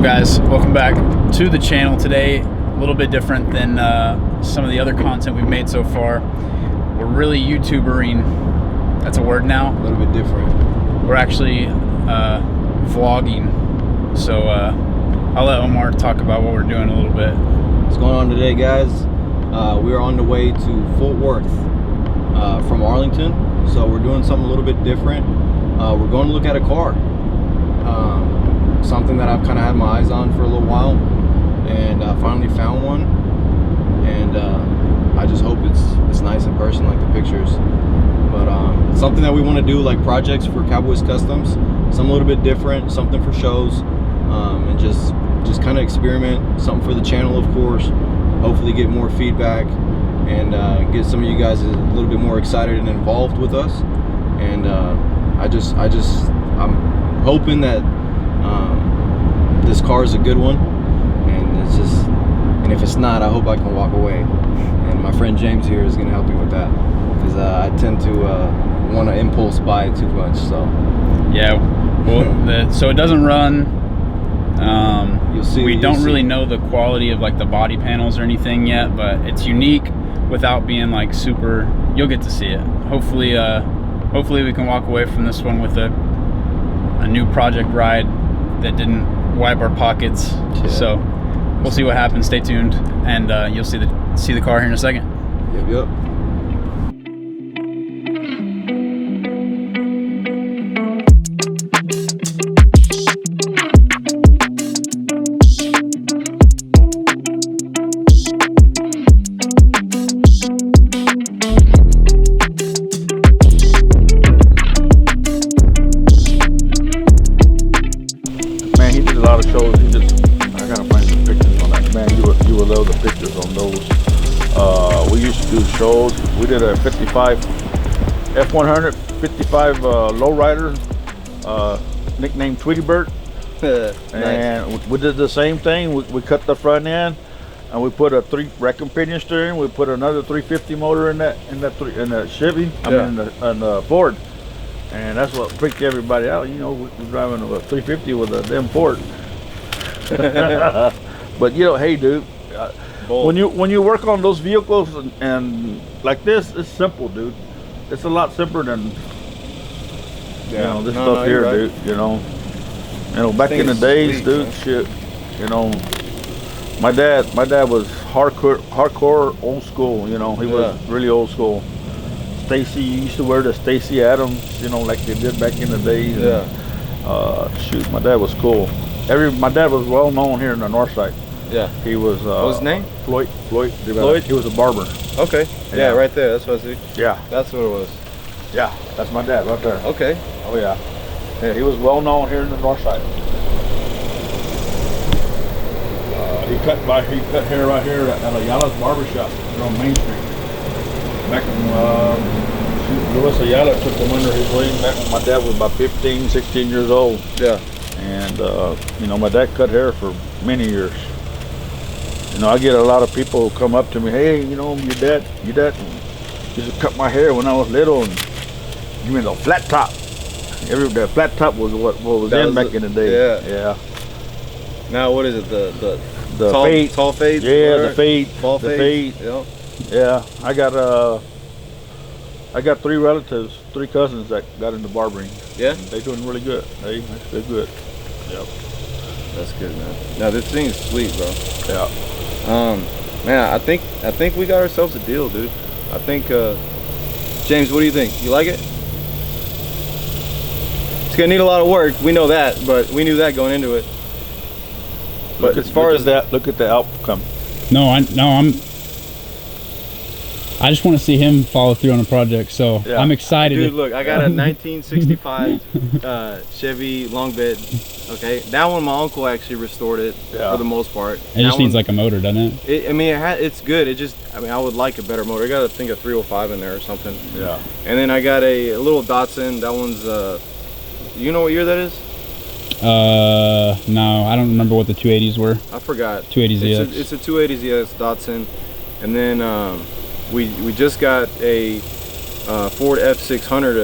guys, welcome back to the channel today. A little bit different than some of the other content we've made so far. We're really YouTubering. That's a word now. A little bit different. We're actually vlogging. So I'll let Omar talk about what we're doing a little bit. What's going on today, guys? We are on the way to Fort Worth from Arlington. So we're doing something a little bit different. We're going to look at a car. Something that I've kind of had my eyes on for a little while, and I finally found one, and I just hope it's nice in person like the pictures. But it's something that we want to do, like projects for Cowboys Customs, something a little bit different, something for shows, and just kind of experiment, something for the channel, of course. Hopefully get more feedback and get some of you guys a little bit more excited and involved with us. And I'm hoping that this car is a good one, and if it's not, I hope I can walk away. And my friend James here is going to help me with that, because I tend to want to impulse buy too much. So yeah, well, so it doesn't run. You'll see. We don't really know the quality of like the body panels or anything yet, but it's unique without being like super. You'll get to see it. Hopefully we can walk away from this one with a new project ride that didn't wipe our pockets. Yeah. So we'll see what happens. Stay tuned, and you'll see the car here in a second. Yep. Shows. We did a 55 F100 55 lowrider, nicknamed Tweety Bird. And nice. We did the same thing. We cut the front end, and we put a 3 rack and pinion steering. We put another 350 motor in that Chevy. I mean, in the Ford, and that's what freaked everybody out. You know, we're driving a 350 with a damn Ford. But you know, hey, dude. When you work on those vehicles and like this, it's simple, dude. It's a lot simpler than this stuff here, right, dude. You know, back in the days, sweet, dude. Man. Shit, you know, my dad was hardcore old school. You know, he was really old school. Stacy used to wear the Stacy Adams, you know, like they did back in the days. Yeah. Shoot, my dad was cool. My dad was well known here in the north side. Yeah. He was. What was his name? Floyd. Floyd? He was a barber. Okay. Yeah, right there. That's what I see. Yeah. That's what it was. Yeah, that's my dad right there. Okay. Oh yeah. Yeah, he was well known here in the north side. He cut hair right here at Ayala's barber shop on Main Street. Back when Luis Ayala took him under his wing back when my dad was about 15, 16 years old. Yeah. And you know, my dad cut hair for many years. You know, I get a lot of people who come up to me, hey, you know, your dad used to cut my hair when I was little, and you mean the flat top. The flat top was what was in back in the day. Yeah. Now what is it? The tall fade? Yeah, the fade. Ball fade. Yeah. Yeah. I got 3 relatives, 3 cousins that got into barbering. Yeah. They're doing really good. They're good. Yep. That's good, man. Now this thing is sweet, bro. Yeah. Man, I think we got ourselves a deal, dude. I think, James, what do you think? You like it? It's gonna need a lot of work. We know that, but we knew that going into it. But as far as that, look at the outcome. I just want to see him follow through on a project, so yeah. I'm excited. Dude, look, I got a 1965 Chevy long bed. Okay, that one my uncle actually restored it for the most part. It just needs like a motor, doesn't it? It's good. I would like a better motor. I got, I think, a 305 in there or something. Yeah. And then I got a little Datsun. That one's you know what year that is? No, I don't remember what the 280s were. I forgot. 280ZX. It's a 280ZX Datsun, and then we just got a Ford F600,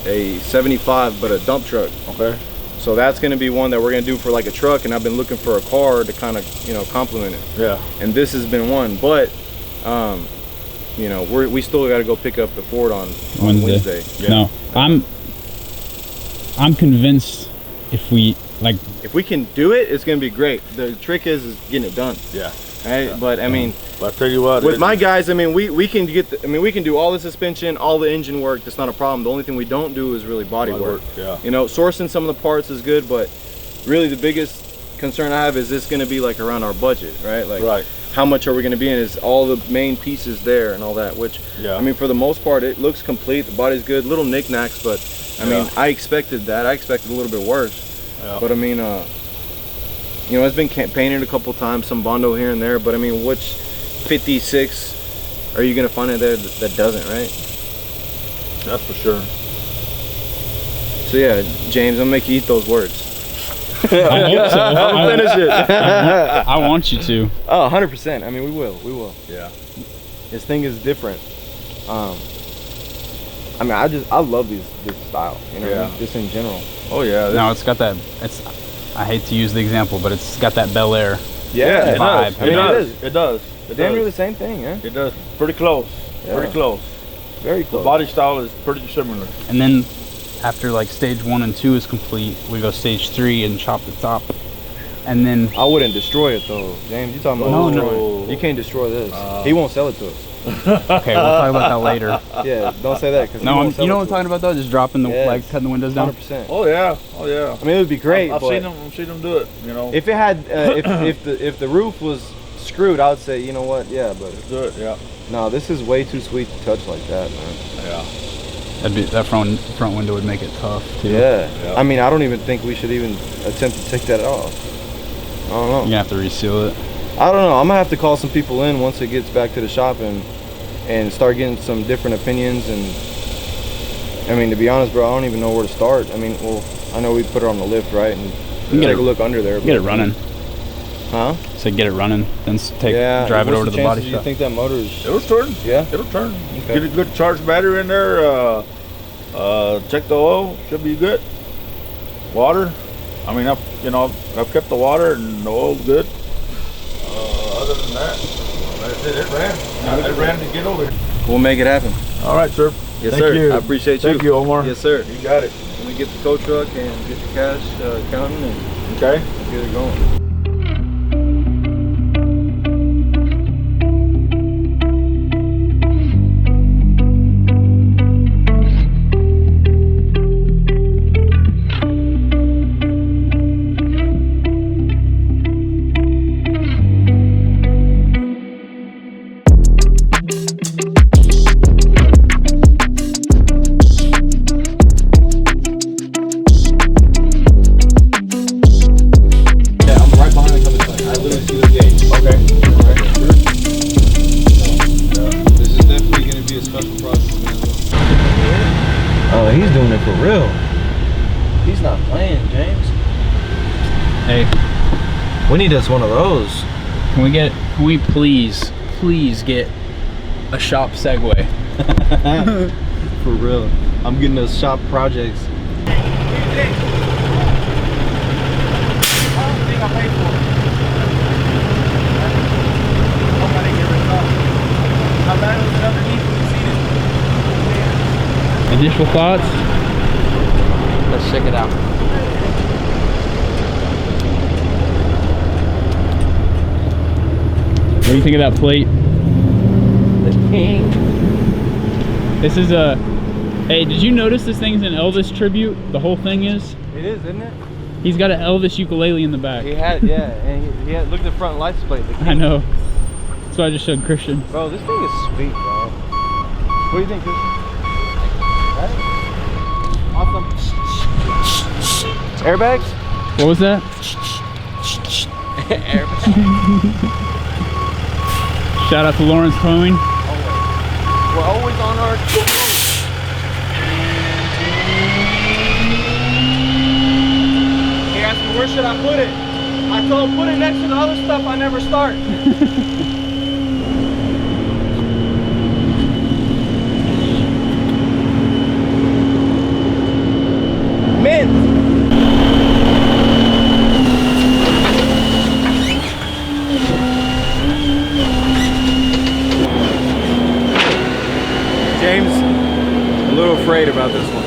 a 75, but a dump truck. Okay. So that's going to be one that we're going to do for like a truck, and I've been looking for a car to kind of, you know, complement it. Yeah. And this has been one, but you know, we still got to go pick up the Ford on Wednesday. Yeah. No, I'm convinced if we can do it, it's going to be great. The trick is getting it done. Yeah. Right? Yeah. But I mean, but I tell you what, with my guys, I mean, we can we can do all the suspension, all the engine work. That's not a problem. The only thing we don't do is really body work. Yeah. You know, sourcing some of the parts is good, but really the biggest concern I have is this going to be like around our budget, right? Like, right. How much are we going to be in? Is all the main pieces there and all that? Which, yeah. I mean, for the most part, it looks complete. The body's good, little knickknacks, but I mean, I expected that. I expected a little bit worse. Yeah. But I mean, you know, it's been painted a couple times, some Bondo here and there. But I mean, which 56 are you going to find it there that doesn't, right? That's for sure. So yeah, James, I'm gonna make you eat those words. I hope so. I'll finish it. I want you to. Oh, 100%. I mean, we will. Yeah. This thing is different. I mean, I love this style, you know, just in general. Oh yeah. No, it's got that. I hate to use the example, but it's got that Bel Air. Yeah, it vibe. Does. I mean, it does. Damn near the same thing, yeah. It does. Pretty close. Yeah. Pretty close. Very close. The body style is pretty similar. And then after like stage 1 and 2 is complete, we go stage 3 and chop the top. And then I wouldn't destroy it though, James. You talking about destroying? No. You can't destroy this. He won't sell it to us. Okay, we'll talk about that later. Yeah, don't say that. No, you know what I'm talking about though? Just dropping the like cutting the windows down. 100%. Oh yeah. I mean, it would be great. I've seen them do it. You know. If it had, if the roof was screwed, I would say, you know what? Yeah, but let's do it. Yeah. No, this is way too sweet to touch like that, man. Yeah. That front window would make it tough too. Yeah. I mean, I don't even think we should even attempt to take that off. I don't know. You're gonna have to reseal it. I don't know. I'm gonna have to call some people in once it gets back to the shop and start getting some different opinions. And I mean, to be honest, bro, I don't even know where to start. I mean, well, I know we put it on the lift, right? And take a look under there. Get it running. Huh? So get it running, then drive it over to the body shop. Do you think that motor is? It'll turn. Yeah. It'll turn. Okay. Get a good charged battery in there. Check the oil. Should be good. Water. I mean, I've kept the water and the oil's good. Other than that, that's it. It ran. It ran to get over here. We'll make it happen. All right, sir. Yes, Thank sir. you. I appreciate you. Thank you, Omar. Yes, sir. You got it. Let me get the tow truck and get the cash counting and okay, get it going. Oh, he's doing it for real. He's not playing, James. Hey, we need us one of those. Can we please get a shop Segway? For real. I'm getting those shop projects. I don't think I paid for it. I'm gonna get rid of it. I thought it was underneath when you see it. Initial thoughts? Let's check it out. What do you think of that plate? The king. This is a... Hey, did you notice this thing's an Elvis tribute? The whole thing is? It is, isn't it? He's got an Elvis ukulele in the back. He had, yeah, and he had, look at the front license plate. I know. That's why I just showed Christian. Bro, this thing is sweet, bro. What do you think, Christian? Right? Awesome. Airbags? What was that? Airbags. Shout out to Lawrence Towing. We're always on our toes. He asked me, where should I put it? I told him, put it next to the other stuff I never start. Mint. James, a little afraid about this one.